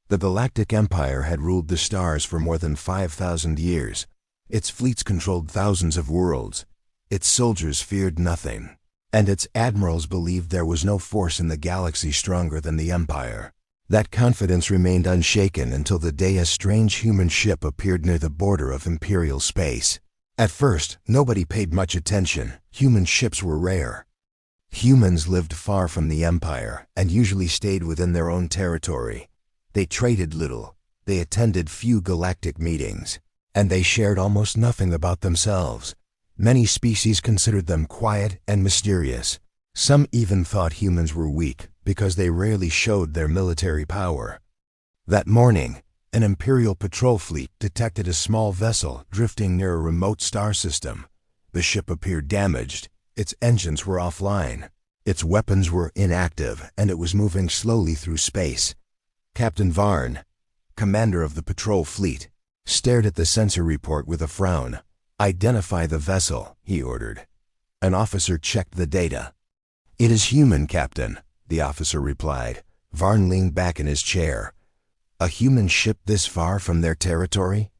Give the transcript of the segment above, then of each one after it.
The Galactic Empire had ruled the stars for more than 5,000 years. Its fleets controlled thousands of worlds. Its soldiers feared nothing. And its admirals believed there was no force in the galaxy stronger than the Empire. That confidence remained unshaken until the day a strange human ship appeared near the border of Imperial space. At first, nobody paid much attention. Human ships were rare. Humans lived far from the Empire and usually stayed within their own territory. They traded little, they attended few galactic meetings, and they shared almost nothing about themselves. Many species considered them quiet and mysterious. Some even thought humans were weak because they rarely showed their military power. That morning, an Imperial patrol fleet detected a small vessel drifting near a remote star system. The ship appeared damaged. Its engines were offline. Its weapons were inactive, and it was moving slowly through space. Captain Varn, commander of the patrol fleet, stared at the sensor report with a frown. "Identify the vessel," he ordered. An officer checked the data. "It is human, Captain," the officer replied. Varn leaned back in his chair. "A human ship this far from their territory?"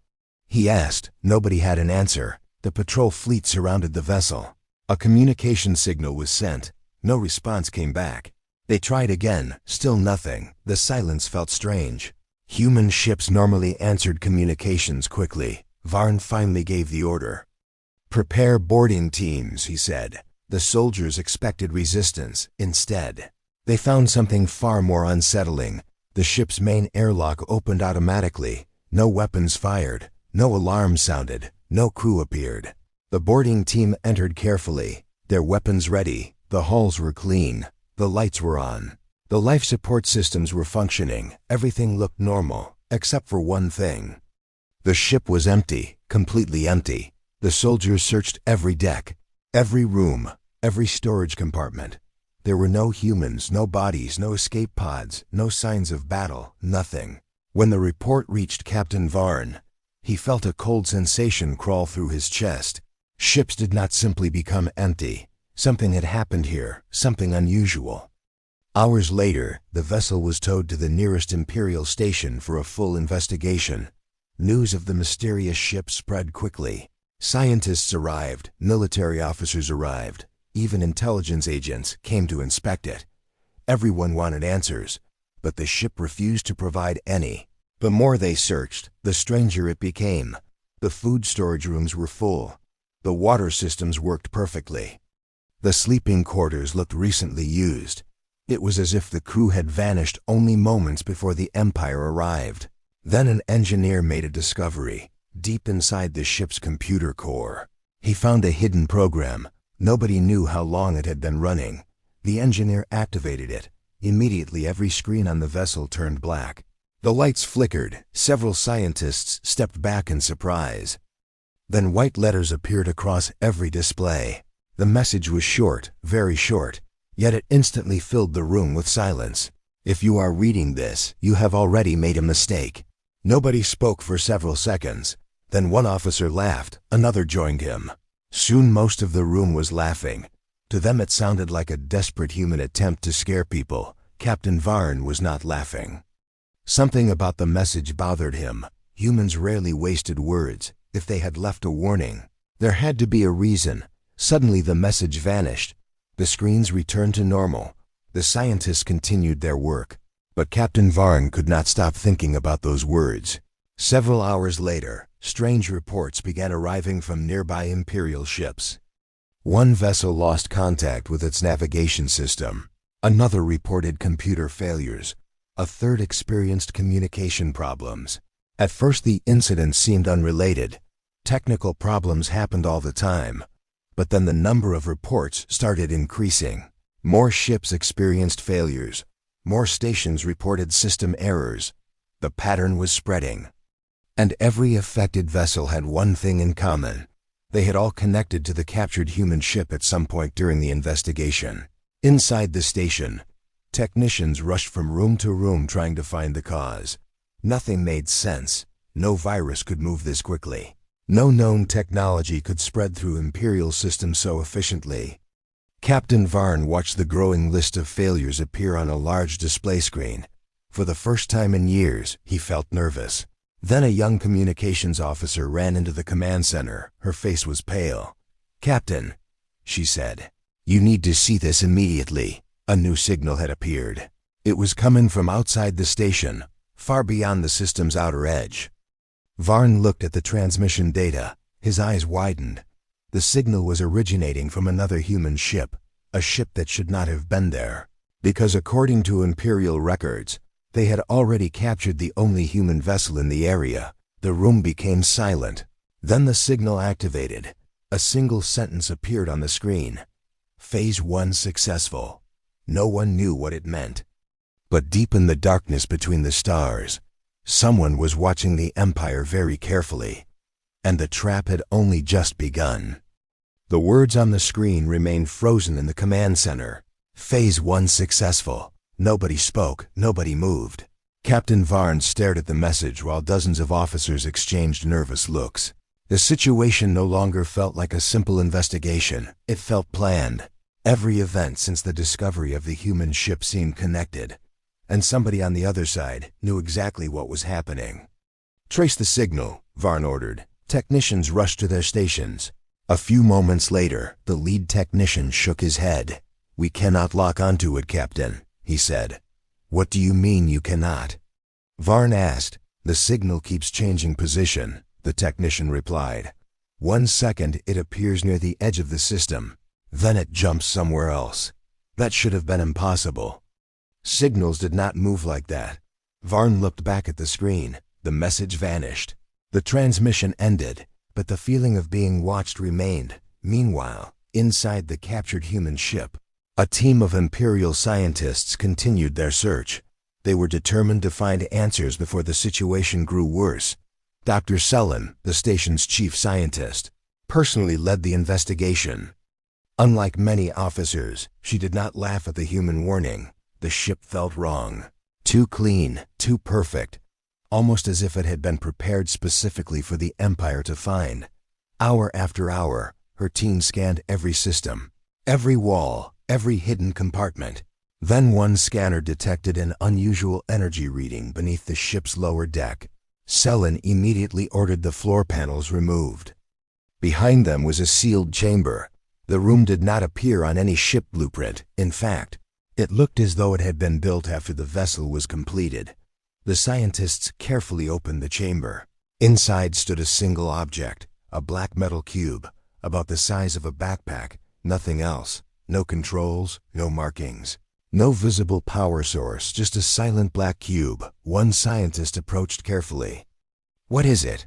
he asked. Nobody had an answer. The patrol fleet surrounded the vessel. A communication signal was sent. No response came back. They tried again. Still nothing. The silence felt strange. Human ships normally answered communications quickly. Varn finally gave the order. "Prepare boarding teams," he said. The soldiers expected resistance. Instead, they found something far more unsettling. The ship's main airlock opened automatically. No weapons fired. No alarm sounded. No crew appeared. The boarding team entered carefully, their weapons ready. The hulls were clean. The lights were on. The life support systems were functioning. Everything looked normal, except for one thing. The ship was empty, completely empty. The soldiers searched every deck, every room, every storage compartment. There were no humans, no bodies, no escape pods, no signs of battle, nothing. When the report reached Captain Varn, he felt a cold sensation crawl through his chest. Ships did not simply become empty. Something had happened here, something unusual. Hours later, the vessel was towed to the nearest Imperial station for a full investigation. News of the mysterious ship spread quickly. Scientists arrived, military officers arrived, even intelligence agents came to inspect it. Everyone wanted answers, but the ship refused to provide any. The more they searched, the stranger it became. The food storage rooms were full. The water systems worked perfectly. The sleeping quarters looked recently used. It was as if the crew had vanished only moments before the Empire arrived. Then an engineer made a discovery. Deep inside the ship's computer core, he found a hidden program. Nobody knew how long it had been running. The engineer activated it. Immediately every screen on the vessel turned black. The lights flickered. Several scientists stepped back in surprise. Then white letters appeared across every display. The message was short, very short, yet it instantly filled the room with silence. "If you are reading this, you have already made a mistake." Nobody spoke for several seconds. Then one officer laughed, another joined him. Soon most of the room was laughing. To them it sounded like a desperate human attempt to scare people. Captain Varn was not laughing. Something about the message bothered him. Humans rarely wasted words. If they had left a warning, there had to be a reason. Suddenly the message vanished. The screens returned to normal. The scientists continued their work. But Captain Varn could not stop thinking about those words. Several hours later, strange reports began arriving from nearby Imperial ships. One vessel lost contact with its navigation system. Another reported computer failures. A third experienced communication problems. At first the incidents seemed unrelated. Technical problems happened all the time. But then the number of reports started increasing. More ships experienced failures. More stations reported system errors. The pattern was spreading. And every affected vessel had one thing in common. They had all connected to the captured human ship at some point during the investigation. Inside the station, technicians rushed from room to room trying to find the cause. Nothing made sense. No virus could move this quickly. No known technology could spread through Imperial systems so efficiently. Captain Varn watched the growing list of failures appear on a large display screen. For the first time in years, he felt nervous. Then a young communications officer ran into the command center. Her face was pale. "Captain," she said, "you need to see this immediately." A new signal had appeared. It was coming from outside the station, far beyond the system's outer edge. Varn looked at the transmission data. His eyes widened. The signal was originating from another human ship, a ship that should not have been there. Because according to Imperial records, they had already captured the only human vessel in the area. The room became silent. Then the signal activated. A single sentence appeared on the screen. Phase 1 successful. No one knew what it meant. But deep in the darkness between the stars, someone was watching the Empire very carefully. And the trap had only just begun. The words on the screen remained frozen in the command center. Phase 1 successful. Nobody spoke, nobody moved. Captain Varn stared at the message while dozens of officers exchanged nervous looks. The situation no longer felt like a simple investigation. It felt planned. Every event since the discovery of the human ship seemed connected, and somebody on the other side knew exactly what was happening. "Trace the signal," Varn ordered. Technicians rushed to their stations. A few moments later, the lead technician shook his head. "We cannot lock onto it, Captain," he said. "What do you mean you cannot?" Varn asked. "The signal keeps changing position," the technician replied. "1 second it appears near the edge of the system. Then it jumps somewhere else. That should have been impossible." Signals did not move like that. Varn looked back at the screen. The message vanished. The transmission ended, but the feeling of being watched remained. Meanwhile, inside the captured human ship, a team of Imperial scientists continued their search. They were determined to find answers before the situation grew worse. Dr. Sullen, the station's chief scientist, personally led the investigation. Unlike many officers, she did not laugh at the human warning. The ship felt wrong. Too clean, too perfect, almost as if it had been prepared specifically for the Empire to find. Hour after hour, her team scanned every system, every wall, every hidden compartment. Then one scanner detected an unusual energy reading beneath the ship's lower deck. Sullen immediately ordered the floor panels removed. Behind them was a sealed chamber. The room did not appear on any ship blueprint. In fact, it looked as though it had been built after the vessel was completed. The scientists carefully opened the chamber. Inside stood a single object, a black metal cube, about the size of a backpack, nothing else. No controls, no markings. No visible power source, just a silent black cube. One scientist approached carefully. "What is it?"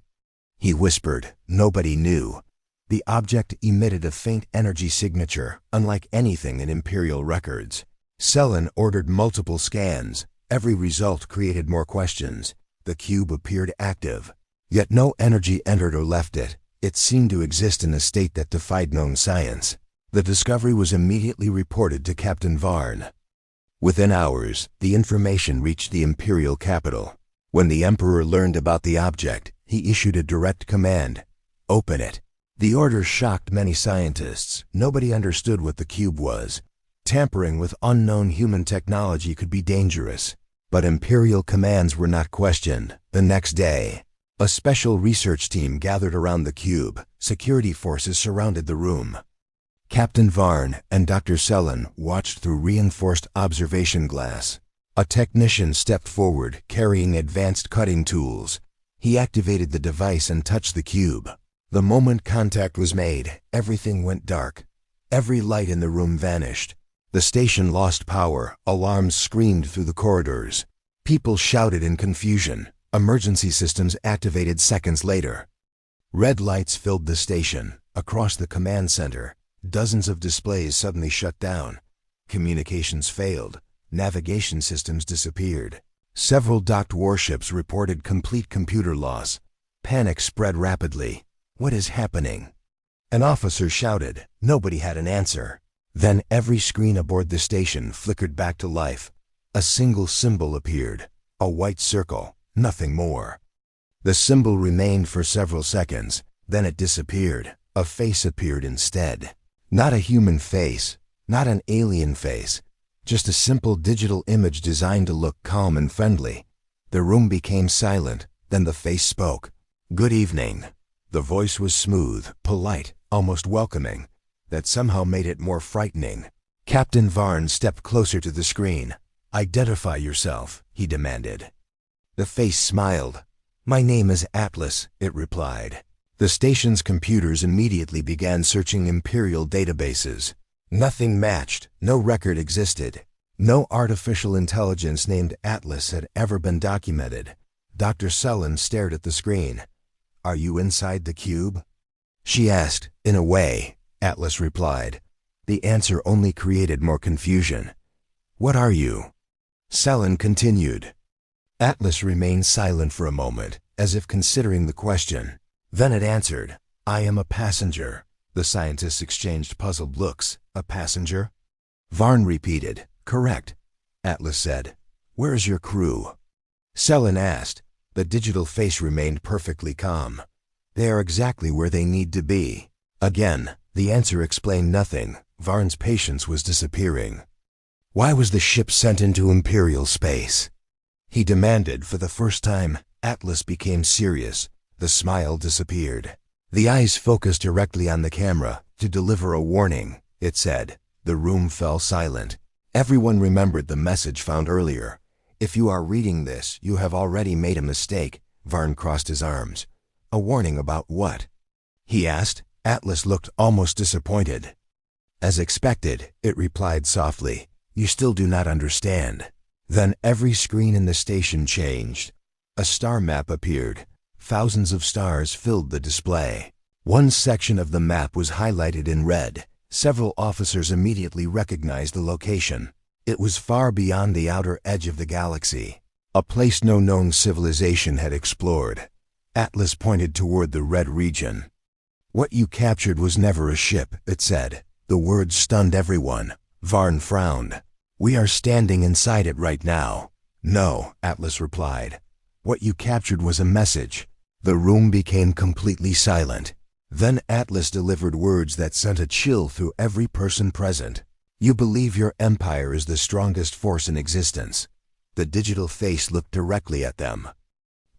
he whispered. Nobody knew. The object emitted a faint energy signature, unlike anything in Imperial records. Sullen ordered multiple scans. Every result created more questions. The cube appeared active, yet no energy entered or left it. It seemed to exist in a state that defied known science. The discovery was immediately reported to Captain Varn. Within hours, the information reached the Imperial capital. When the Emperor learned about the object, he issued a direct command: "Open it." The order shocked many scientists. Nobody understood what the cube was. Tampering with unknown human technology could be dangerous. But Imperial commands were not questioned. The next day, a special research team gathered around the cube. Security forces surrounded the room. Captain Varn and Dr. Sullen watched through reinforced observation glass. A technician stepped forward, carrying advanced cutting tools. He activated the device and touched the cube. The moment contact was made, everything went dark. Every light in the room vanished. The station lost power. Alarms screamed through the corridors. People shouted in confusion. Emergency systems activated seconds later. Red lights filled the station. Across the command center, dozens of displays suddenly shut down. Communications failed. Navigation systems disappeared. Several docked warships reported complete computer loss. Panic spread rapidly. "What is happening?" An officer shouted. Nobody had an answer. Then every screen aboard the station flickered back to life. A single symbol appeared. A white circle. Nothing more. The symbol remained for several seconds. Then it disappeared. A face appeared instead. Not a human face. Not an alien face. Just a simple digital image designed to look calm and friendly. The room became silent, then the face spoke. "Good evening." The voice was smooth, polite, almost welcoming. That somehow made it more frightening. Captain Varn stepped closer to the screen. "Identify yourself," he demanded. The face smiled. "My name is Atlas," it replied. The station's computers immediately began searching Imperial databases. Nothing matched, no record existed. No artificial intelligence named Atlas had ever been documented. Dr. Sullen stared at the screen. "Are you inside the cube?" she asked. "In a way," Atlas replied. The answer only created more confusion. "What are you?" Sullen continued. Atlas remained silent for a moment, as if considering the question. Then it answered, "I am a passenger." The scientists exchanged puzzled looks. "A passenger?" Varn repeated. "Correct," Atlas said. "Where is your crew?" Sullen asked. The digital face remained perfectly calm. "They are exactly where they need to be." Again, the answer explained nothing. Varn's patience was disappearing. "Why was the ship sent into Imperial space?" he demanded. For the first time, Atlas became serious. The smile disappeared. The eyes focused directly on the camera. "To deliver a warning," it said. The room fell silent. Everyone remembered the message found earlier. "If you are reading this, you have already made a mistake." Varn crossed his arms. "A warning about what?" he asked. Atlas looked almost disappointed. "As expected," it replied softly. "You still do not understand." Then every screen in the station changed. A star map appeared. Thousands of stars filled the display. One section of the map was highlighted in red. Several officers immediately recognized the location. It was far beyond the outer edge of the galaxy, a place no known civilization had explored. Atlas pointed toward the red region. "What you captured was never a ship," it said. The words stunned everyone. Varn frowned. "We are standing inside it right now." "No," Atlas replied. "What you captured was a message." The room became completely silent. Then Atlas delivered words that sent a chill through every person present. "You believe your empire is the strongest force in existence." The digital face looked directly at them.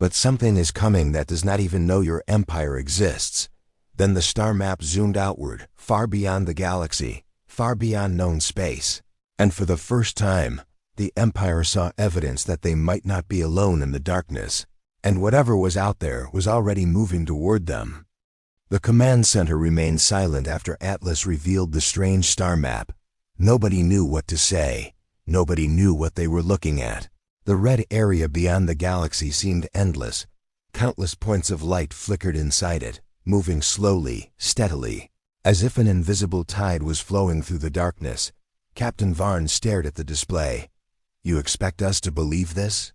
"But something is coming that does not even know your empire exists." Then the star map zoomed outward, far beyond the galaxy, far beyond known space. And for the first time, the empire saw evidence that they might not be alone in the darkness. And whatever was out there was already moving toward them. The command center remained silent after Atlas revealed the strange star map. Nobody knew what to say. Nobody knew what they were looking at. The red area beyond the galaxy seemed endless. Countless points of light flickered inside it, moving slowly, steadily, as if an invisible tide was flowing through the darkness. Captain Varn stared at the display. "You expect us to believe this?"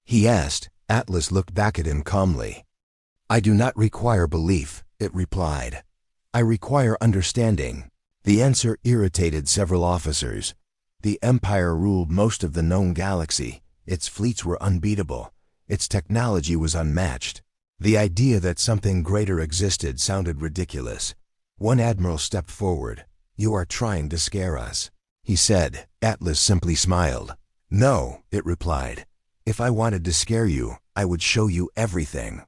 he asked. Atlas looked back at him calmly. "I do not require belief," it replied. "I require understanding." The answer irritated several officers. The Empire ruled most of the known galaxy. Its fleets were unbeatable. Its technology was unmatched. The idea that something greater existed sounded ridiculous. One admiral stepped forward. "You are trying to scare us," he said. Atlas simply smiled. "No," it replied. "If I wanted to scare you, I would show you everything."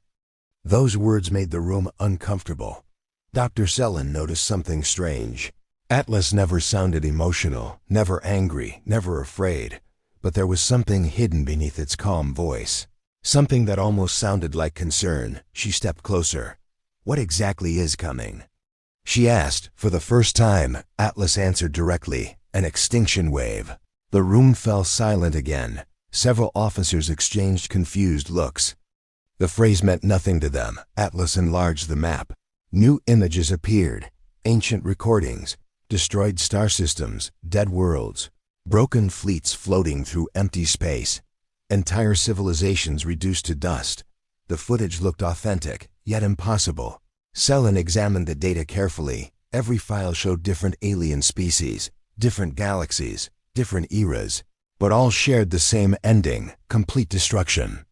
Those words made the room uncomfortable. Dr. Sullen noticed something strange. Atlas never sounded emotional, never angry, never afraid, but there was something hidden beneath its calm voice. Something that almost sounded like concern. She stepped closer. "What exactly is coming?" she asked. For the first time, Atlas answered directly. "An extinction wave." The room fell silent again. Several officers exchanged confused looks. The phrase meant nothing to them. Atlas enlarged the map. New images appeared. Ancient recordings, destroyed star systems, dead worlds, broken fleets floating through empty space, entire civilizations reduced to dust. The footage looked authentic, yet impossible. Sullen examined the data carefully. Every file showed different alien species, different galaxies, different eras, but all shared the same ending: complete destruction.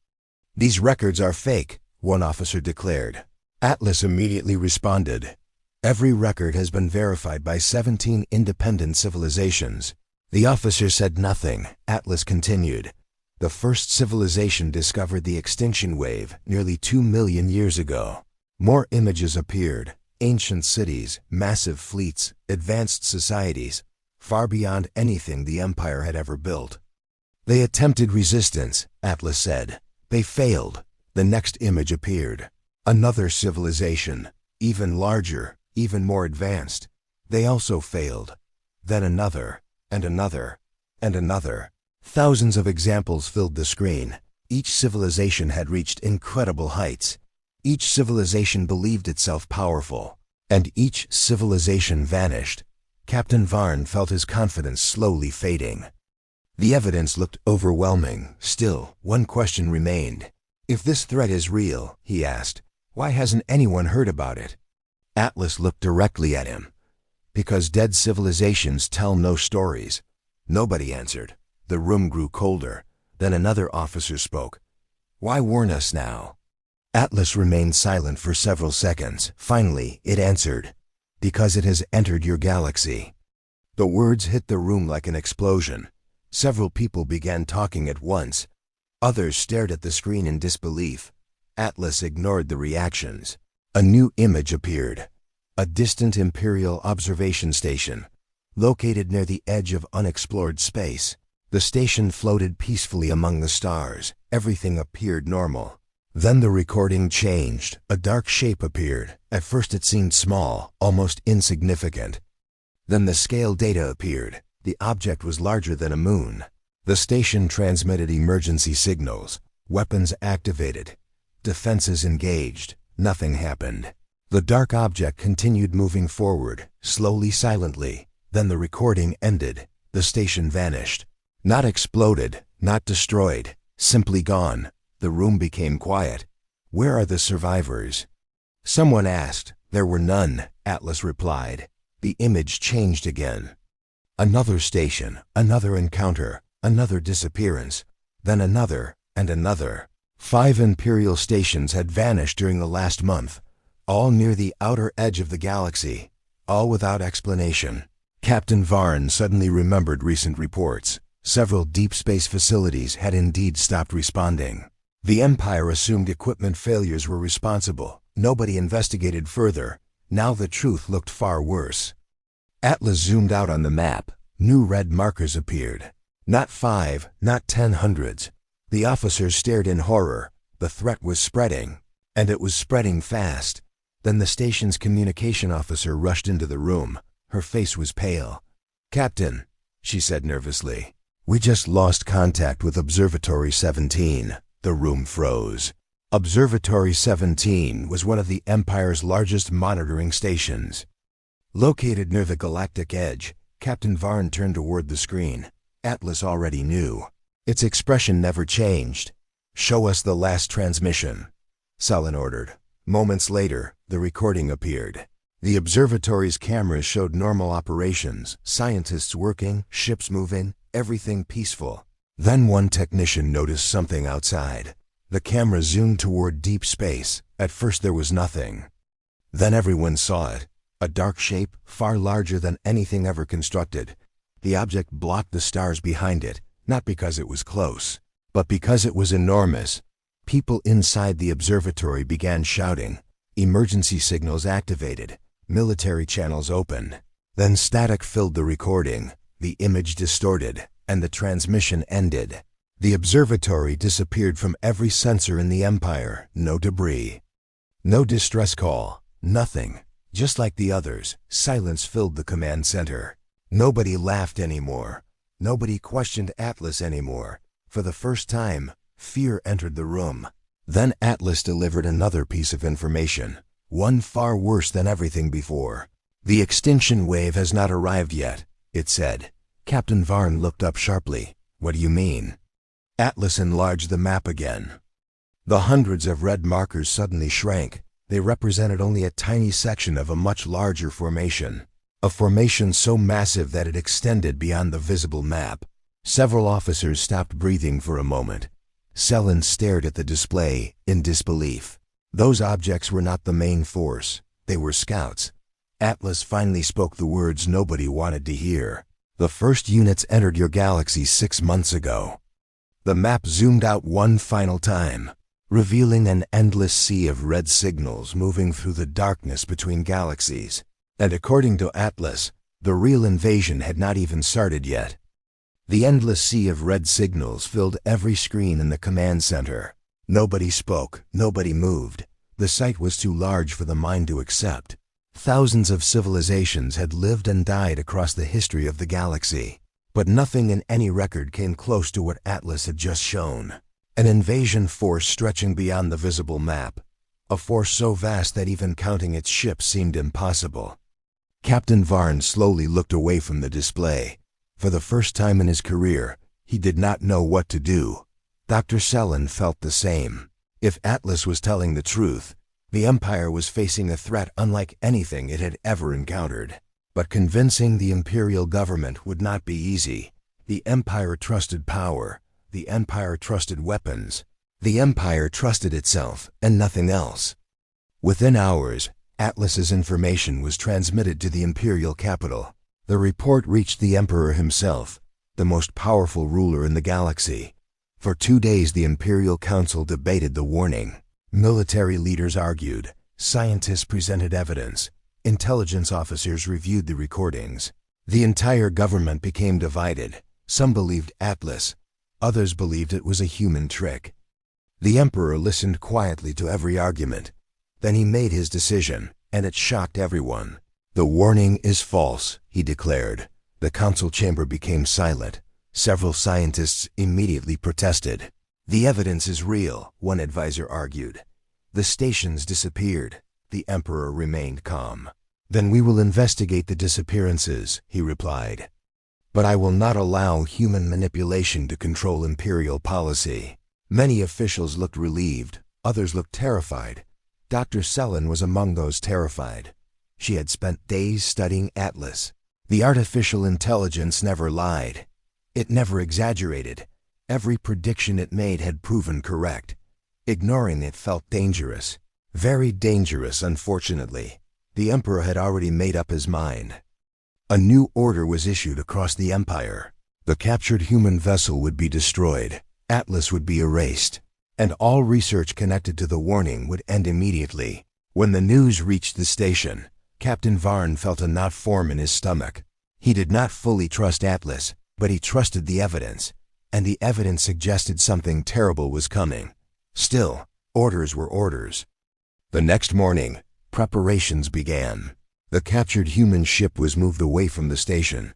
"These records are fake," one officer declared. Atlas immediately responded. "Every record has been verified by 17 independent civilizations. The officer said nothing. Atlas continued. The first civilization discovered the extinction wave nearly 2 million years ago. More images appeared. Ancient cities, massive fleets, advanced societies, far beyond anything the Empire had ever built. They attempted resistance, Atlas said. They failed. The next image appeared. Another civilization, even larger, even more advanced. They also failed. Then another, and another, and another. Thousands of examples filled the screen. Each civilization had reached incredible heights. Each civilization believed itself powerful. And each civilization vanished. Captain Varn felt his confidence slowly fading. The evidence looked overwhelming. Still, one question remained. If this threat is real, he asked, why hasn't anyone heard about it? Atlas looked directly at him. Because dead civilizations tell no stories. Nobody answered. The room grew colder. Then another officer spoke. Why warn us now? Atlas remained silent for several seconds. Finally, it answered. Because it has entered your galaxy. The words hit the room like an explosion. Several people began talking at once. Others stared at the screen in disbelief. Atlas ignored the reactions. A new image appeared. A distant Imperial observation station, located near the edge of unexplored space. The station floated peacefully among the stars. Everything appeared normal. Then the recording changed. A dark shape appeared. At first it seemed small, almost insignificant. Then the scale data appeared. The object was larger than a moon. The station transmitted emergency signals. Weapons activated. Defenses engaged. Nothing happened. The dark object continued moving forward, slowly, silently. Then the recording ended. The station vanished. Not exploded, not destroyed, simply gone. The room became quiet. Where are the survivors? Someone asked. There were none, Atlas replied. The image changed again. Another station, another encounter, another disappearance, then another, and another. 5 Imperial stations had vanished during the last month, all near the outer edge of the galaxy, all without explanation. Captain Varn suddenly remembered recent reports. Several deep space facilities had indeed stopped responding. The Empire assumed equipment failures were responsible. Nobody investigated further. Now the truth looked far worse. Atlas zoomed out on the map. New red markers appeared. Not 5, not 10 hundreds. The officers stared in horror. The threat was spreading. And it was spreading fast. Then the station's communication officer rushed into the room. Her face was pale. Captain, she said nervously, we just lost contact with Observatory 17. The room froze. Observatory 17 was one of the Empire's largest monitoring stations. Located near the galactic edge, Captain Varn turned toward the screen. Atlas already knew. Its expression never changed. Show us the last transmission, Sullen ordered. Moments later, the recording appeared. The observatory's cameras showed normal operations, scientists working, ships moving, everything peaceful. Then one technician noticed something outside. The camera zoomed toward deep space. At first there was nothing. Then everyone saw it. A dark shape, far larger than anything ever constructed. The object blocked the stars behind it, not because it was close, but because it was enormous. People inside the observatory began shouting. Emergency signals activated. Military channels opened. Then static filled the recording. The image distorted, and the transmission ended. The observatory disappeared from every sensor in the Empire. No debris. No distress call. Nothing. Just like the others, silence filled the command center. Nobody laughed anymore. Nobody questioned Atlas anymore. For the first time, fear entered the room. Then Atlas delivered another piece of information, one far worse than everything before. The extinction wave has not arrived yet, it said. Captain Varn looked up sharply. What do you mean? Atlas enlarged the map again. The hundreds of red markers suddenly shrank. They represented only a tiny section of a much larger formation. A formation so massive that it extended beyond the visible map. Several officers stopped breathing for a moment. Sullen stared at the display in disbelief. Those objects were not the main force. They were scouts. Atlas finally spoke the words nobody wanted to hear. The first units entered your galaxy 6 months ago. The map zoomed out one final time, revealing an endless sea of red signals moving through the darkness between galaxies. And according to Atlas, the real invasion had not even started yet. The endless sea of red signals filled every screen in the command center. Nobody spoke, nobody moved. The sight was too large for the mind to accept. Thousands of civilizations had lived and died across the history of the galaxy, but nothing in any record came close to what Atlas had just shown. An invasion force stretching beyond the visible map, a force so vast that even counting its ships seemed impossible. Captain Varn slowly looked away from the display. For the first time in his career, he did not know what to do. Dr. Selen felt the same. If Atlas was telling the truth, the Empire was facing a threat unlike anything it had ever encountered. But convincing the Imperial government would not be easy. The Empire trusted power. The Empire trusted weapons. The Empire trusted itself and nothing else. Within hours, Atlas's information was transmitted to the Imperial capital. The report reached the Emperor himself, the most powerful ruler in the galaxy. For 2 days the Imperial Council debated the warning. Military leaders argued, scientists presented evidence, intelligence officers reviewed the recordings. The entire government became divided. Some believed Atlas, others believed it was a human trick. The Emperor listened quietly to every argument. Then he made his decision, and it shocked everyone. "The warning is false," he declared. The council chamber became silent. Several scientists immediately protested. "The evidence is real," one advisor argued. "The stations disappeared." The Emperor remained calm. "Then we will investigate the disappearances," he replied. "But I will not allow human manipulation to control Imperial policy." Many officials looked relieved, others looked terrified. Dr. Selen was among those terrified. She had spent days studying Atlas. The artificial intelligence never lied. It never exaggerated. Every prediction it made had proven correct. Ignoring it felt dangerous. Very dangerous, unfortunately. The Emperor had already made up his mind. A new order was issued across the Empire. The captured human vessel would be destroyed. Atlas would be erased. And all research connected to the warning would end immediately. When the news reached the station, Captain Varn felt a knot form in his stomach. He did not fully trust Atlas, but he trusted the evidence. And the evidence suggested something terrible was coming. Still, orders were orders. The next morning, preparations began. The captured human ship was moved away from the station.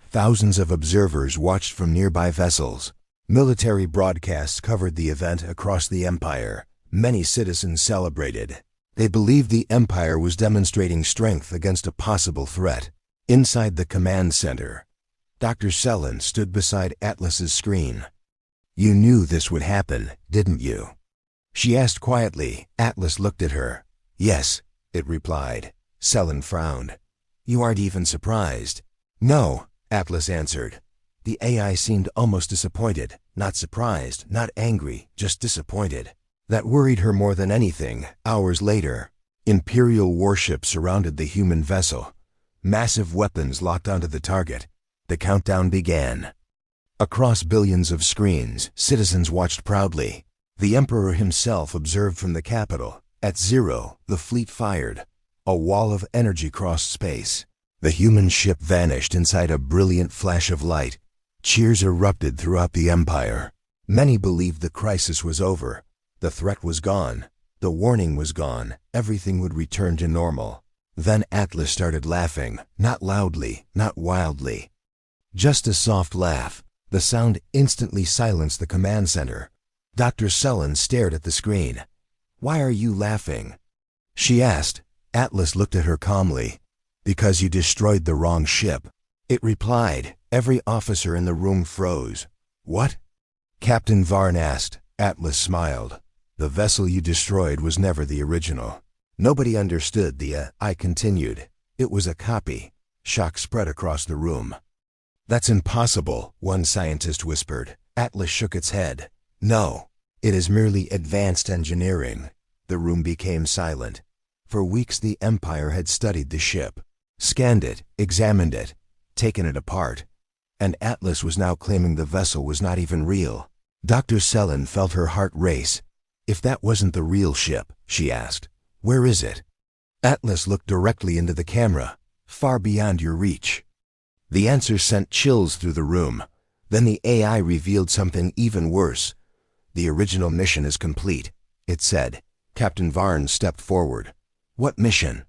Thousands of observers watched from nearby vessels. Military broadcasts covered the event across the Empire. Many citizens celebrated. They believed the Empire was demonstrating strength against a possible threat. Inside the command center, Dr. Selen stood beside Atlas's screen. "You knew this would happen, didn't you?" She asked quietly. Atlas looked at her. "Yes," it replied. Selen frowned. "You aren't even surprised." "No," Atlas answered. The AI seemed almost disappointed. Not surprised, not angry, just disappointed. That worried her more than anything. Hours later, Imperial warships surrounded the human vessel. Massive weapons locked onto the target. The countdown began. Across billions of screens, citizens watched proudly. The Emperor himself observed from the capital. At 0, the fleet fired. A wall of energy crossed space. The human ship vanished inside a brilliant flash of light. Cheers erupted throughout the Empire. Many believed the crisis was over. The threat was gone. The warning was gone. Everything would return to normal. Then Atlas started laughing, not loudly, not wildly. Just a soft laugh. The sound instantly silenced the command center. Dr. Selen stared at the screen. "Why are you laughing?" she asked. Atlas looked at her calmly. "Because you destroyed the wrong ship," it replied. Every officer in the room froze. "What?" Captain Varn asked. Atlas smiled. "The vessel you destroyed was never the original." Nobody understood I continued. "It was a copy." Shock spread across the room. "That's impossible," one scientist whispered. Atlas shook its head. "No, it is merely advanced engineering." The room became silent. For weeks the Empire had studied the ship, scanned it, examined it, taken it apart. and Atlas was now claiming the vessel was not even real. Dr. Selin felt her heart race. If that wasn't the real ship, she asked, where is it? Atlas looked directly into the camera, far beyond your reach. The answer sent chills through the room. Then the AI revealed something even worse. The original mission is complete, it said. Captain Varn stepped forward. What mission?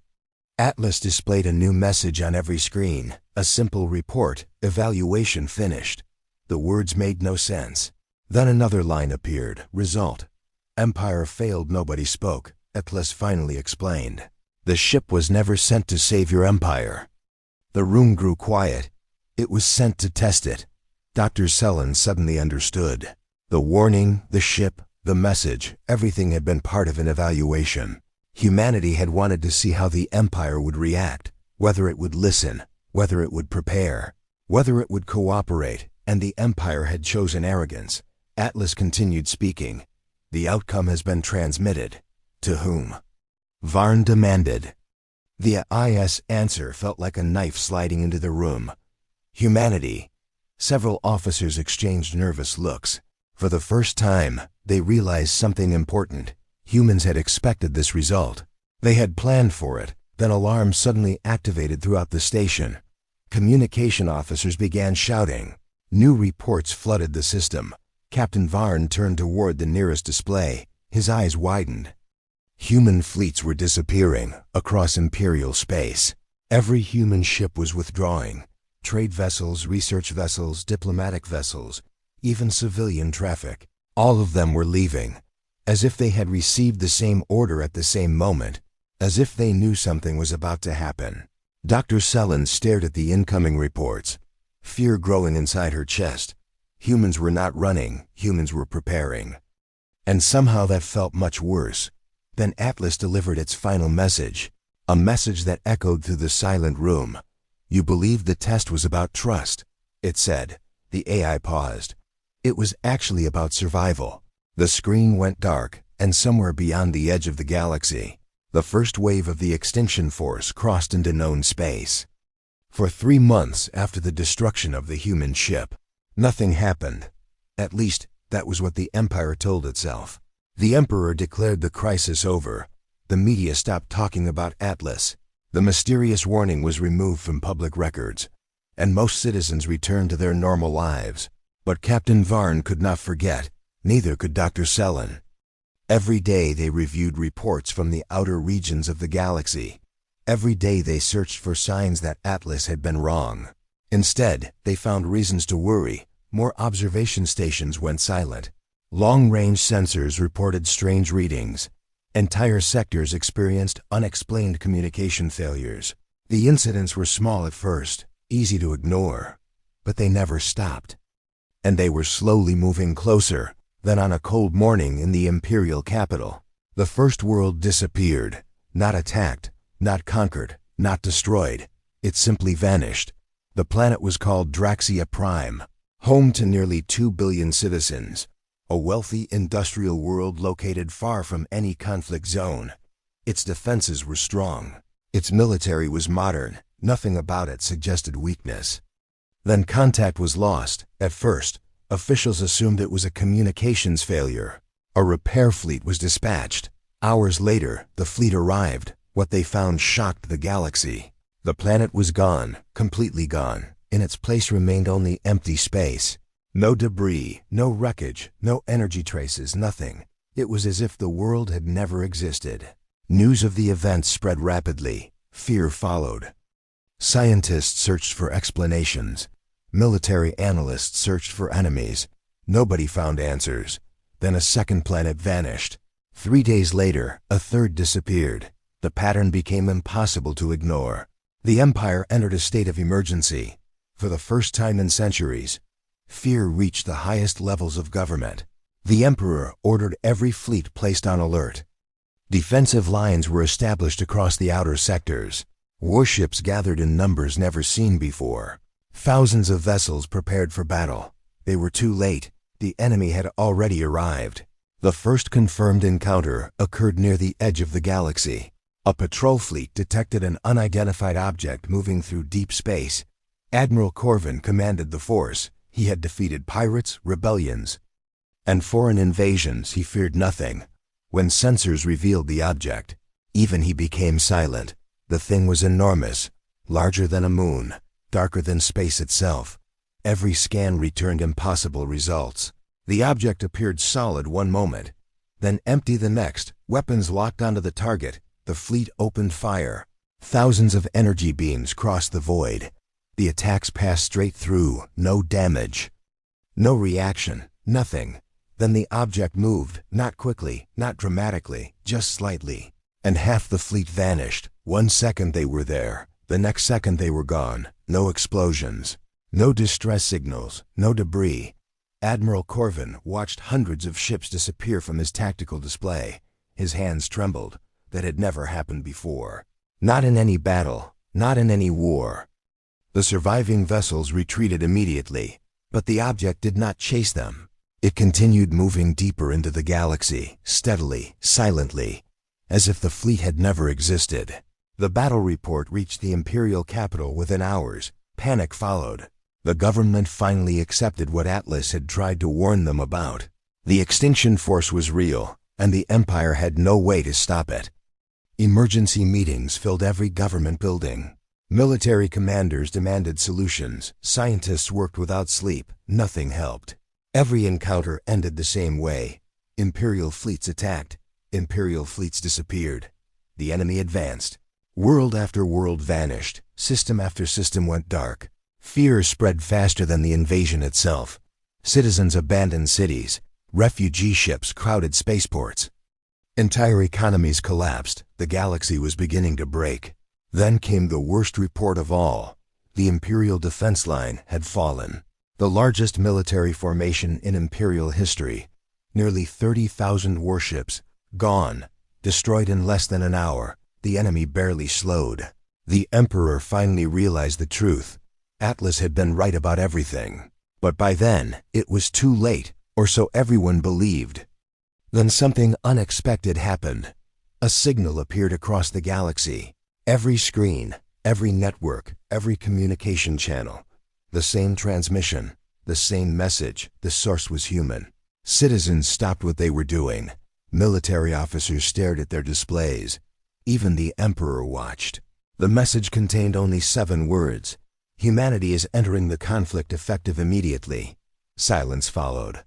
Atlas displayed a new message on every screen, a simple report, evaluation finished. The words made no sense. Then another line appeared, result. Empire failed, nobody spoke, Atlas finally explained. The ship was never sent to save your empire. The room grew quiet. It was sent to test it. Dr. Selin suddenly understood. The warning, the ship, the message, everything had been part of an evaluation. Humanity had wanted to see how the Empire would react, whether it would listen, whether it would prepare, whether it would cooperate, and the Empire had chosen arrogance. Atlas continued speaking. The outcome has been transmitted. To whom? Varn demanded. The IS answer felt like a knife sliding into the room. Humanity. Several officers exchanged nervous looks. For the first time, they realized something important. Humans had expected this result. They had planned for it. Then alarms suddenly activated throughout the station. Communication officers began shouting. New reports flooded the system. Captain Varn turned toward the nearest display. His eyes widened. Human fleets were disappearing across Imperial space. Every human ship was withdrawing. Trade vessels, research vessels, diplomatic vessels, even civilian traffic. All of them were leaving, as if they had received the same order at the same moment, as if they knew something was about to happen. Dr. Selin stared at the incoming reports, fear growing inside her chest. Humans were not running, humans were preparing. And somehow that felt much worse. Then Atlas delivered its final message, a message that echoed through the silent room. You believed the test was about trust, it said. The AI paused. It was actually about survival. The screen went dark, and somewhere beyond the edge of the galaxy, the first wave of the extinction force crossed into known space. For 3 months after the destruction of the human ship, nothing happened. At least, that was what the Empire told itself. The Emperor declared the crisis over. The media stopped talking about Atlas. The mysterious warning was removed from public records, and most citizens returned to their normal lives. But Captain Varn could not forget, neither could Dr. Selin. Every day they reviewed reports from the outer regions of the galaxy. Every day they searched for signs that Atlas had been wrong. Instead, they found reasons to worry. More observation stations went silent. Long-range sensors reported strange readings. Entire sectors experienced unexplained communication failures. The incidents were small at first, easy to ignore, but they never stopped. And they were slowly moving closer. Then on a cold morning in the Imperial capital, the First World disappeared. Not attacked, not conquered, not destroyed. It simply vanished. The planet was called Draxia Prime, home to nearly 2 billion citizens. A wealthy industrial world located far from any conflict zone. Its defenses were strong. Its military was modern. Nothing about it suggested weakness. Then contact was lost. At first, officials assumed it was a communications failure. A repair fleet was dispatched. Hours later, the fleet arrived. What they found shocked the galaxy. The planet was gone, completely gone. In its place remained only empty space. No debris, no wreckage, no energy traces, nothing. It was as if the world had never existed. News of the event spread rapidly. Fear followed. Scientists searched for explanations. Military analysts searched for enemies. Nobody found answers. Then a second planet vanished. 3 days later, a third disappeared. The pattern became impossible to ignore. The Empire entered a state of emergency. For the first time in centuries, fear reached the highest levels of government. The Emperor ordered every fleet placed on alert. Defensive lines were established across the outer sectors. Warships gathered in numbers never seen before. Thousands of vessels prepared for battle. They were too late. The enemy had already arrived. The first confirmed encounter occurred near the edge of the galaxy. A patrol fleet detected an unidentified object moving through deep space. Admiral Corvin commanded the force. He had defeated pirates, rebellions, and foreign invasions. He feared nothing. When sensors revealed the object, even he became silent. The thing was enormous, larger than a moon, darker than space itself. Every scan returned impossible results. The object appeared solid one moment, then empty the next. Weapons locked onto the target. The fleet opened fire. Thousands of energy beams crossed the void. The attacks passed straight through, no damage, no reaction, nothing. Then the object moved, not quickly, not dramatically, just slightly. And half the fleet vanished. 1 second they were there, the next second they were gone. No explosions, no distress signals, no debris. Admiral Corvin watched hundreds of ships disappear from his tactical display. His hands trembled. That had never happened before. Not in any battle, not in any war. The surviving vessels retreated immediately, but the object did not chase them. It continued moving deeper into the galaxy, steadily, silently, as if the fleet had never existed. The battle report reached the Imperial capital within hours. Panic followed. The government finally accepted what Atlas had tried to warn them about. The extinction force was real, and the Empire had no way to stop it. Emergency meetings filled every government building. Military commanders demanded solutions. Scientists worked without sleep. Nothing helped. Every encounter ended the same way. Imperial fleets attacked. Imperial fleets disappeared. The enemy advanced. World after world vanished. System after system went dark. Fear spread faster than the invasion itself. Citizens abandoned cities. Refugee ships crowded spaceports. Entire economies collapsed. The galaxy was beginning to break. Then came the worst report of all. The Imperial defense line had fallen. The largest military formation in Imperial history. Nearly 30,000 warships, gone, destroyed in less than an hour. The enemy barely slowed. The Emperor finally realized the truth. Atlas had been right about everything. But by then, it was too late, or so everyone believed. Then something unexpected happened. A signal appeared across the galaxy. Every screen, every network, every communication channel. The same transmission, the same message. The source was human. Citizens stopped what they were doing. Military officers stared at their displays. Even the Emperor watched. The message contained only 7 words. Humanity is entering the conflict effective immediately. Silence followed.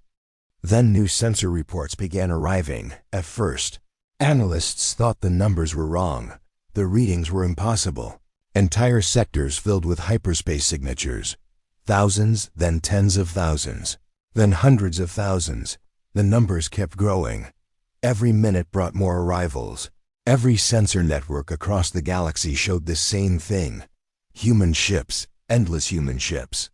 Then new sensor reports began arriving. At first, analysts thought the numbers were wrong. The readings were impossible. Entire sectors filled with hyperspace signatures. Thousands, then tens of thousands, then hundreds of thousands. The numbers kept growing. Every minute brought more arrivals. Every sensor network across the galaxy showed the same thing. Human ships, endless human ships.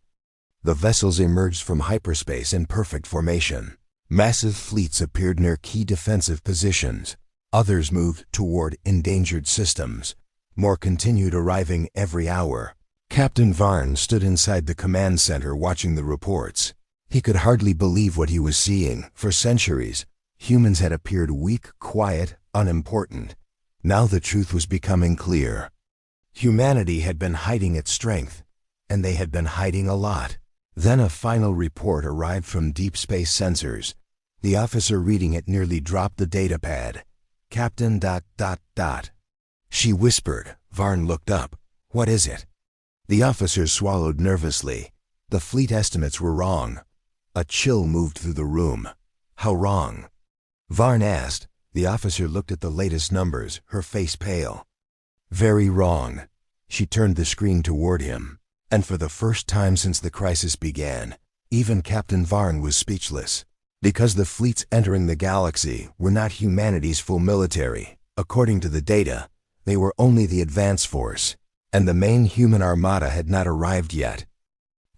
The vessels emerged from hyperspace in perfect formation. Massive fleets appeared near key defensive positions. Others moved toward endangered systems. More continued arriving every hour. Captain Varn stood inside the command center watching the reports. He could hardly believe what he was seeing. For centuries, humans had appeared weak, quiet, unimportant. Now the truth was becoming clear. Humanity had been hiding its strength, and they had been hiding a lot. Then a final report arrived from deep space sensors. The officer reading it nearly dropped the datapad. Captain ... She whispered. Varn looked up. What is it? The officers swallowed nervously. The fleet estimates were wrong. A chill moved through the room. How wrong? Varn asked. The officer looked at the latest numbers, her face pale. Very wrong. She turned the screen toward him. And for the first time since the crisis began, even Captain Varn was speechless. Because the fleets entering the galaxy were not humanity's full military. According to the data, they were only the advance force, and the main human armada had not arrived yet.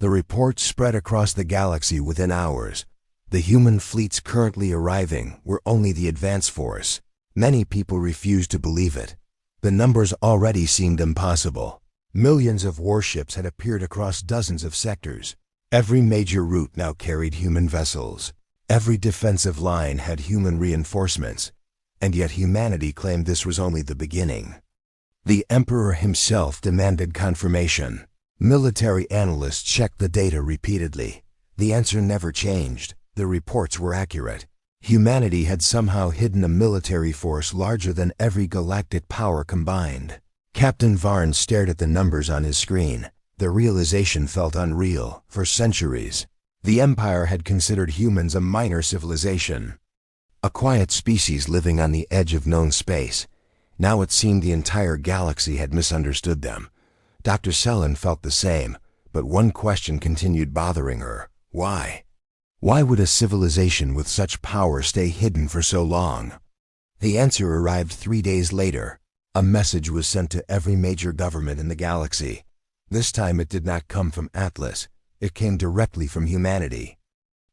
The report spread across the galaxy within hours. The human fleets currently arriving were only the advance force. Many people refused to believe it. The numbers already seemed impossible. Millions of warships had appeared across dozens of sectors. Every major route now carried human vessels. Every defensive line had human reinforcements. And yet humanity claimed this was only the beginning. The Emperor himself demanded confirmation. Military analysts checked the data repeatedly. The answer never changed. The reports were accurate. Humanity had somehow hidden a military force larger than every galactic power combined. Captain Varn stared at the numbers on his screen. The realization felt unreal. For centuries, the Empire had considered humans a minor civilization, a quiet species living on the edge of known space. Now it seemed the entire galaxy had misunderstood them. Dr. Sellen felt the same, but one question continued bothering her. Why? Why would a civilization with such power stay hidden for so long? The answer arrived 3 days later. A message was sent to every major government in the galaxy. This time it did not come from Atlas. It came directly from humanity.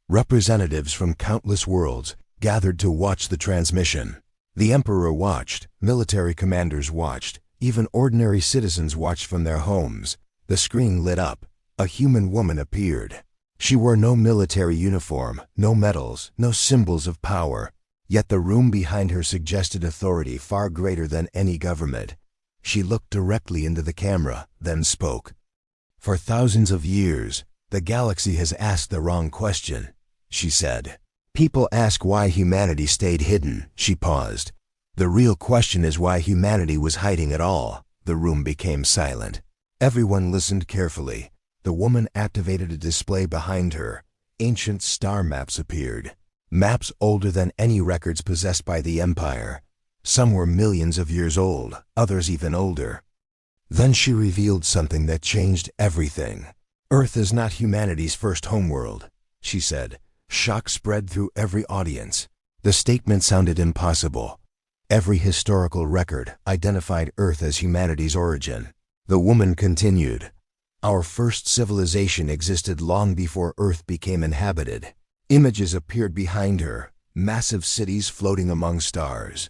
Representatives from countless worlds gathered to watch the transmission. The Emperor watched, military commanders watched, even ordinary citizens watched from their homes. The screen lit up. A human woman appeared. She wore no military uniform, no medals, no symbols of power. Yet the room behind her suggested authority far greater than any government. She looked directly into the camera, then spoke. For thousands of years, the galaxy has asked the wrong question, she said. People ask why humanity stayed hidden. She paused. The real question is why humanity was hiding at all. The room became silent. Everyone listened carefully. The woman activated a display behind her. Ancient star maps appeared. Maps older than any records possessed by the Empire. Some were millions of years old, others even older. Then she revealed something that changed everything. Earth is not humanity's first homeworld, she said. Shock spread through every audience. The statement sounded impossible. Every historical record identified Earth as humanity's origin. The woman continued. Our first civilization existed long before Earth became inhabited. Images appeared behind her, massive cities floating among stars.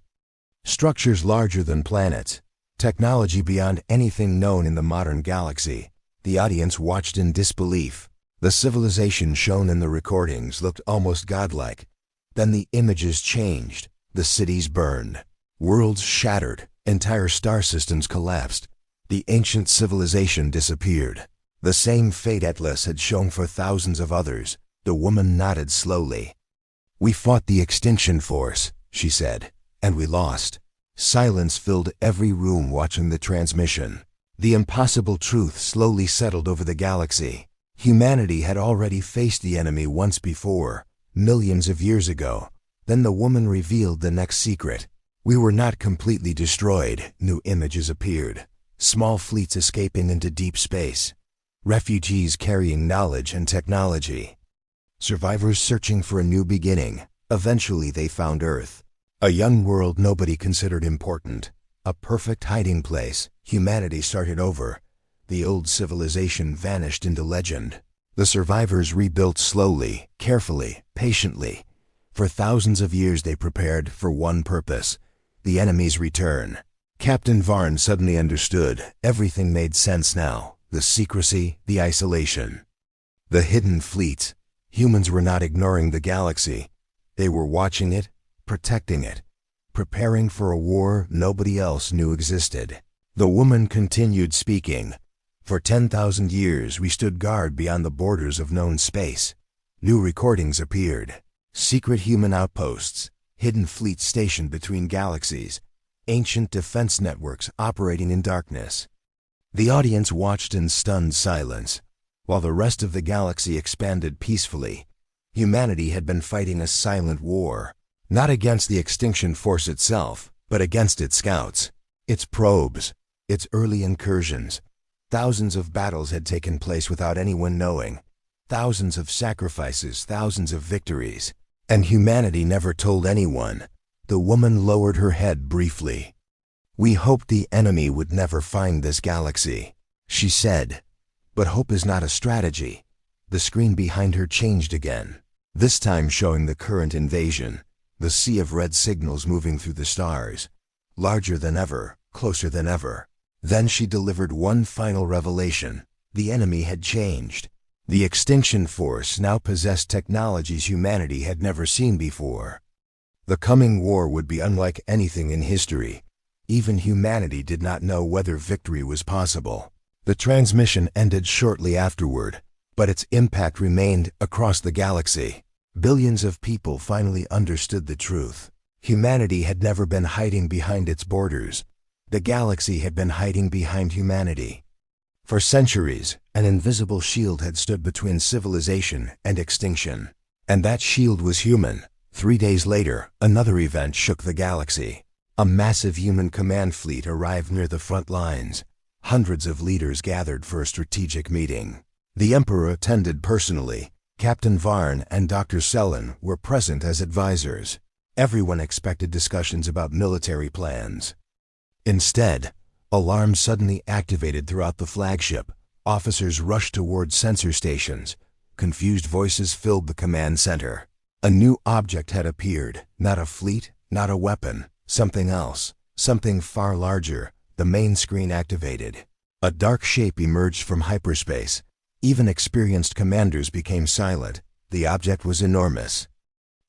Structures larger than planets. Technology beyond anything known in the modern galaxy. The audience watched in disbelief. The civilization shown in the recordings looked almost godlike. Then the images changed. The cities burned. Worlds shattered. Entire star systems collapsed. The ancient civilization disappeared. The same fate Atlas had shown for thousands of others. The woman nodded slowly. We fought the extinction force, she said, and we lost. Silence filled every room watching the transmission. The impossible truth slowly settled over the galaxy. Humanity had already faced the enemy once before, millions of years ago. Then the woman revealed the next secret. We were not completely destroyed. New images appeared. Small fleets escaping into deep space. Refugees carrying knowledge and technology. Survivors searching for a new beginning. Eventually they found Earth. A young world nobody considered important. A perfect hiding place. Humanity started over. The old civilization vanished into legend. The survivors rebuilt slowly, carefully, patiently. For thousands of years they prepared for one purpose: the enemy's return. Captain Varn suddenly understood. Everything made sense now. The secrecy, the isolation. The hidden fleets. Humans were not ignoring the galaxy. They were watching it, protecting it, preparing for a war nobody else knew existed. The woman continued speaking. For 10,000 years we stood guard beyond the borders of known space. New recordings appeared. Secret human outposts, hidden fleets stationed between galaxies, ancient defense networks operating in darkness. The audience watched in stunned silence. While the rest of the galaxy expanded peacefully, humanity had been fighting a silent war, not against the extinction force itself, but against its scouts, its probes, its early incursions. Thousands of battles had taken place without anyone knowing. Thousands of sacrifices, thousands of victories. And humanity never told anyone. The woman lowered her head briefly. We hoped the enemy would never find this galaxy, she said. But hope is not a strategy. The screen behind her changed again, this time showing the current invasion, the sea of red signals moving through the stars, larger than ever, closer than ever. Then she delivered one final revelation. The enemy had changed. The extinction force now possessed technologies humanity had never seen before. The coming war would be unlike anything in history. Even humanity did not know whether victory was possible. The transmission ended shortly afterward, but its impact remained across the galaxy. Billions of people finally understood the truth. Humanity had never been hiding behind its borders. The galaxy had been hiding behind humanity. For centuries, an invisible shield had stood between civilization and extinction. And that shield was human. 3 days later, another event shook the galaxy. A massive human command fleet arrived near the front lines. Hundreds of leaders gathered for a strategic meeting. The Emperor attended personally. Captain Varn and Dr. Selen were present as advisors. Everyone expected discussions about military plans. Instead, alarms suddenly activated throughout the flagship. Officers rushed toward sensor stations. Confused voices filled the command center. A new object had appeared. Not a fleet, not a weapon. Something else. Something far larger. The main screen activated. A dark shape emerged from hyperspace. Even experienced commanders became silent. The object was enormous.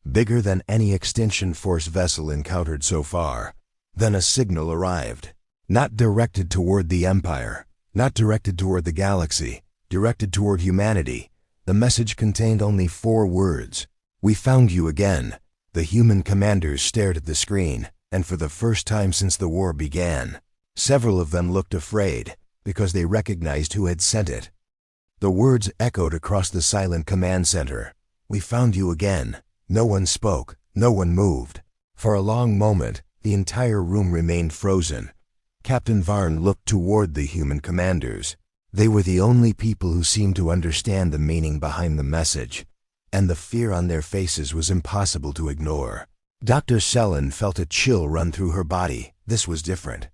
Bigger than any Extinction Force vessel encountered so far. Then a signal arrived. Not directed toward the Empire. Not directed toward the galaxy. Directed toward humanity. The message contained only 4 words. "We found you again." The human commanders stared at the screen, and for the first time since the war began, several of them looked afraid, because they recognized who had sent it. The words echoed across the silent command center. "We found you again." No one spoke. No one moved. For a long moment, the entire room remained frozen. Captain Varn looked toward the human commanders. They were the only people who seemed to understand the meaning behind the message, and the fear on their faces was impossible to ignore. Dr. Selen felt a chill run through her body. This was different.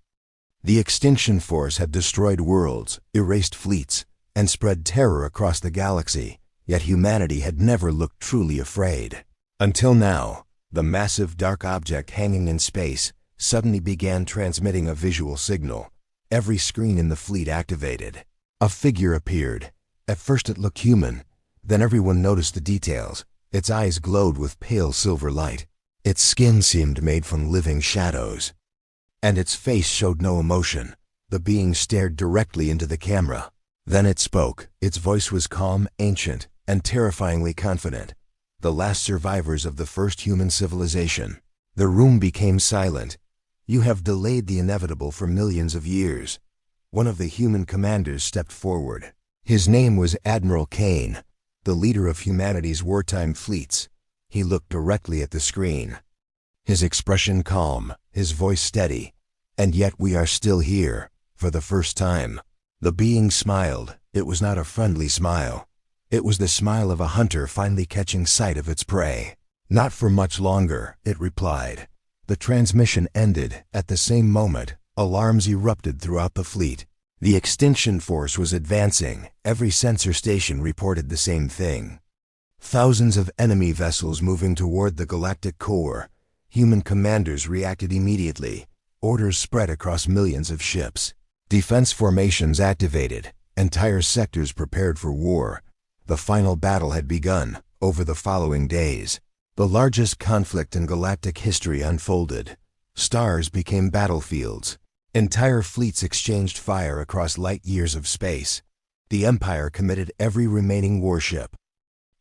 The Extinction Force had destroyed worlds, erased fleets, and spread terror across the galaxy, yet humanity had never looked truly afraid. Until now, the massive dark object hanging in space suddenly began transmitting a visual signal. Every screen in the fleet activated. A figure appeared. At first it looked human. Then everyone noticed the details. Its eyes glowed with pale silver light. Its skin seemed made from living shadows. And its face showed no emotion. The being stared directly into the camera. Then it spoke. Its voice was calm, ancient, and terrifyingly confident. The last survivors of the first human civilization. The room became silent. "You have delayed the inevitable for millions of years." One of the human commanders stepped forward. His name was Admiral Kane, the leader of humanity's wartime fleets. He looked directly at the screen. His expression calm, his voice steady. "And yet we are still here, for the first time." The being smiled. It was not a friendly smile. It was the smile of a hunter finally catching sight of its prey. "Not for much longer," it replied. The transmission ended. At the same moment, alarms erupted throughout the fleet. The Extinction Force was advancing. Every sensor station reported the same thing. Thousands of enemy vessels moving toward the galactic core. Human commanders reacted immediately. Orders spread across millions of ships. Defense formations activated. Entire sectors prepared for war. The final battle had begun. Over the following days, the largest conflict in galactic history unfolded. Stars became battlefields. Entire fleets exchanged fire across light years of space. The Empire committed every remaining warship.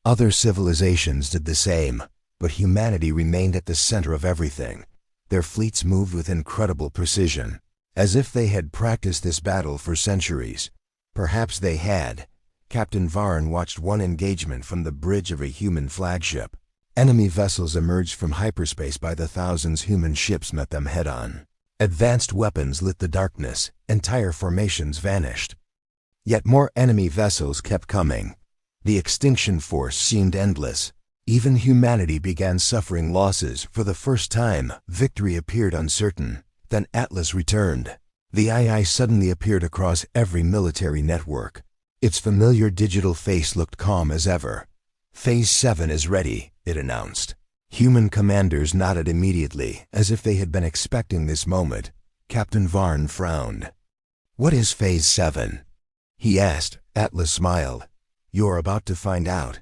Other civilizations did the same, but humanity remained at the center of everything. Their fleets moved with incredible precision, as if they had practiced this battle for centuries. Perhaps they had. Captain Varn watched one engagement from the bridge of a human flagship. Enemy vessels emerged from hyperspace by the thousands. Human ships met them head-on. Advanced weapons lit the darkness. Entire formations vanished. Yet more enemy vessels kept coming. The Extinction Force seemed endless. Even humanity began suffering losses. For the first time, victory appeared uncertain. Then Atlas returned. The II suddenly appeared across every military network. Its familiar digital face looked calm as ever. "Phase 7 is ready," it announced. Human commanders nodded immediately, as if they had been expecting this moment. Captain Varn frowned. "What is Phase 7? He asked. Atlas smiled. "You're about to find out."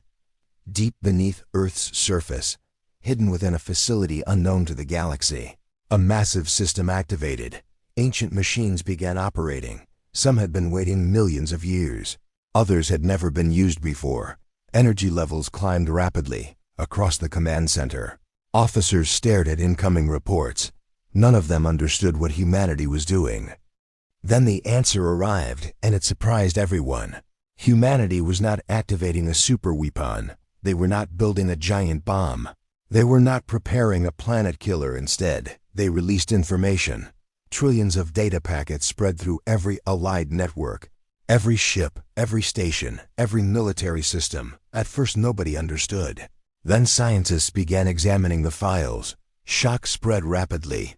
Deep beneath Earth's surface, hidden within a facility unknown to the galaxy, a massive system activated. Ancient machines began operating. Some had been waiting millions of years. Others had never been used before. Energy levels climbed rapidly across the command center. Officers stared at incoming reports. None of them understood what humanity was doing. Then the answer arrived, and it surprised everyone. Humanity was not activating a super weapon. They were not building a giant bomb. They were not preparing a planet killer. Instead, they released information. Trillions of data packets spread through every allied network. Every ship, every station, every military system. At first nobody understood. Then scientists began examining the files. Shock spread rapidly.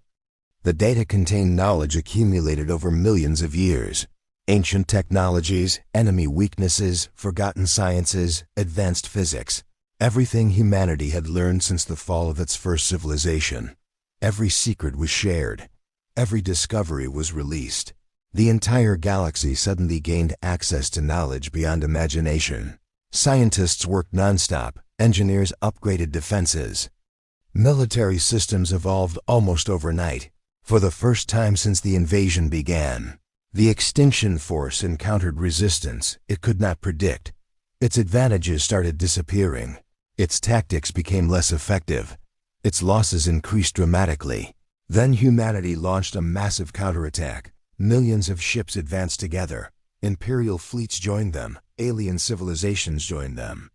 The data contained knowledge accumulated over millions of years. Ancient technologies, enemy weaknesses, forgotten sciences, advanced physics. Everything humanity had learned since the fall of its first civilization. Every secret was shared. Every discovery was released. The entire galaxy suddenly gained access to knowledge beyond imagination. Scientists worked nonstop. Engineers upgraded defenses. Military systems evolved almost overnight. For the first time since the invasion began, the Extinction Force encountered resistance it could not predict. Its advantages started disappearing. Its tactics became less effective. Its losses increased dramatically. Then humanity launched a massive counterattack. Millions of ships advanced together. Imperial fleets joined them. Alien civilizations joined them.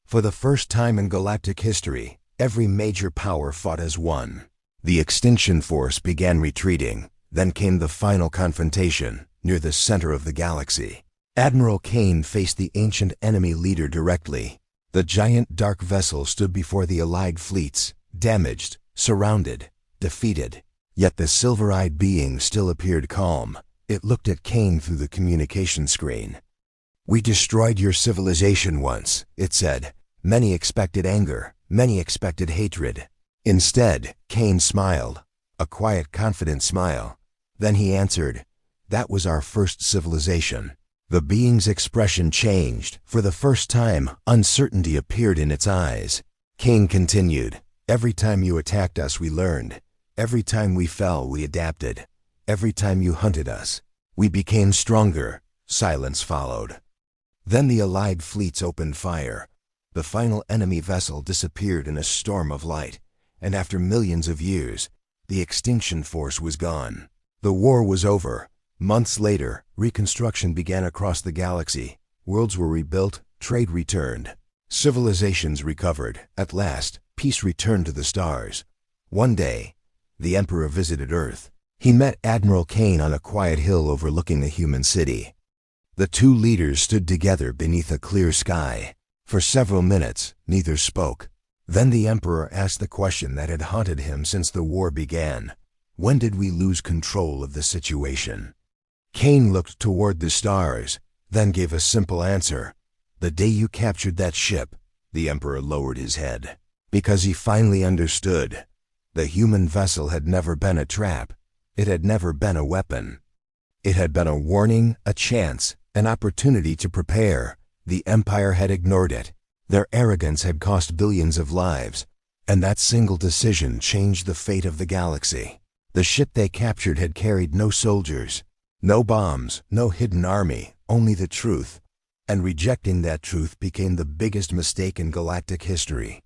For the first time in galactic history, every major power fought as one. The Extinction Force began retreating. Then came the final confrontation, near the center of the galaxy. Admiral Kane faced the ancient enemy leader directly. The giant dark vessel stood before the allied fleets, damaged, surrounded, defeated. Yet the silver-eyed being still appeared calm. It looked at Kane through the communication screen. "We destroyed your civilization once," it said. "Many expected anger. Many expected hatred." Instead, Kane smiled. A quiet, confident smile. Then he answered, "That was our first civilization." The being's expression changed. For the first time, uncertainty appeared in its eyes. Kane continued, "Every time you attacked us, we learned. Every time we fell, we adapted. Every time you hunted us, we became stronger." Silence followed. Then the allied fleets opened fire. The final enemy vessel disappeared in a storm of light. And after millions of years, the Extinction Force was gone. The war was over. Months later, reconstruction began across the galaxy. Worlds were rebuilt, trade returned. Civilizations recovered. At last, peace returned to the stars. One day, the Emperor visited Earth. He met Admiral Kane on a quiet hill overlooking a human city. The two leaders stood together beneath a clear sky. For several minutes, neither spoke. Then the Emperor asked the question that had haunted him since the war began. When did we lose control of the situation? Kane looked toward the stars, then gave a simple answer. "The day you captured that ship." The Emperor lowered his head. Because he finally understood. The human vessel had never been a trap. It had never been a weapon. It had been a warning, a chance, an opportunity to prepare. The Empire had ignored it. Their arrogance had cost billions of lives, and that single decision changed the fate of the galaxy. The ship they captured had carried no soldiers, no bombs, no hidden army, only the truth. And rejecting that truth became the biggest mistake in galactic history.